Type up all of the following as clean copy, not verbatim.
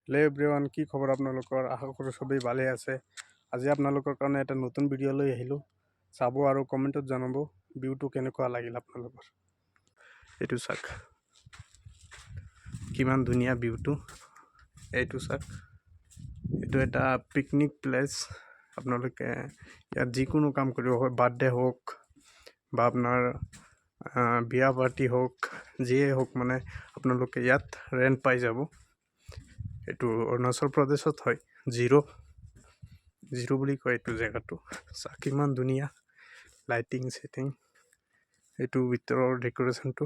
Hello' everyone, কি খবৰ আপোনালোকৰ? আশা কৰোঁ সবেই ভালে আছে। আজি আপোনালোকৰ কাৰণে এটা নতুন ভিডিঅ' লৈ আহিলোঁ। চাব আৰু কমেণ্টত জনাব ভিউটো কেনেকুৱা লাগিল আপোনালোকৰ। এইটো চাওক, কিমান ধুনীয়া ভিউটো। এইটো চাওক, এইটো এটা পিকনিক প্লেচ। আপোনালোকে ইয়াত যিকোনো কাম কৰিব, হয় বাৰ্থডে হওক বা আপোনাৰ বিয়া পাৰ্টি হওক, যিয়ে হওক মানে আপোনালোকে ইয়াত ৰেণ্ট পাই যাব। এইটো অৰুণাচল প্ৰদেশত হয়, জিৰ' বুলি কয় এইটো জেগাটো। চাওক কিমান ধুনীয়া লাইটিং চেটিং, এইটো ভিতৰৰ ডেক'ৰেশ্যনটো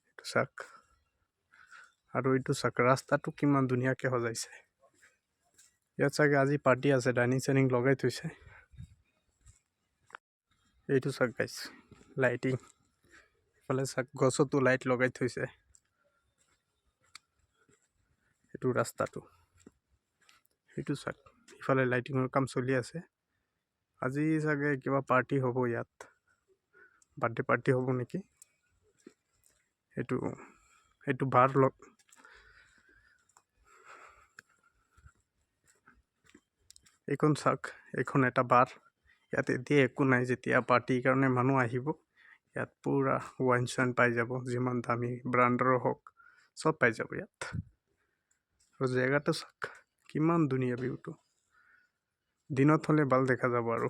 এইটো চাওক। আৰু এইটো চাওক, ৰাস্তাটো কিমান ধুনীয়াকৈ সজাইছে। ইয়াত চাগে আজি পাৰ্টি আছে, ডাইনিং চাইনিং লগাই থৈছে। এইটো চাওক গাইছ, লাইটিং। ইফালে চাওক, গছতো লাইট লগাই থৈছে। এইটো ৰাস্তাটো, সেইটো চাওক, ইফালে লাইটিঙৰ কাম চলি আছে। আজি চাগে কিবা পাৰ্টি হ'ব ইয়াত, বাৰ্থডে পাৰ্টি হ'ব নেকি। এইটো বাৰ এইখন চাওক, এইখন এটা বাৰ। ইয়াত এতিয়া একো নাই, যেতিয়া পাৰ্টিৰ কাৰণে মানুহ আহিব ইয়াত পূৰা ৱাইন চোৱাইন পাই যাব, যিমান দামী ব্ৰাণ্ডৰ হওক চব পাই যাব ইয়াত। আৰু জেগাটো চাওক কিমান ধুনীয়া ভিউটো। দিনত হ'লে ভাল দেখা যাব আৰু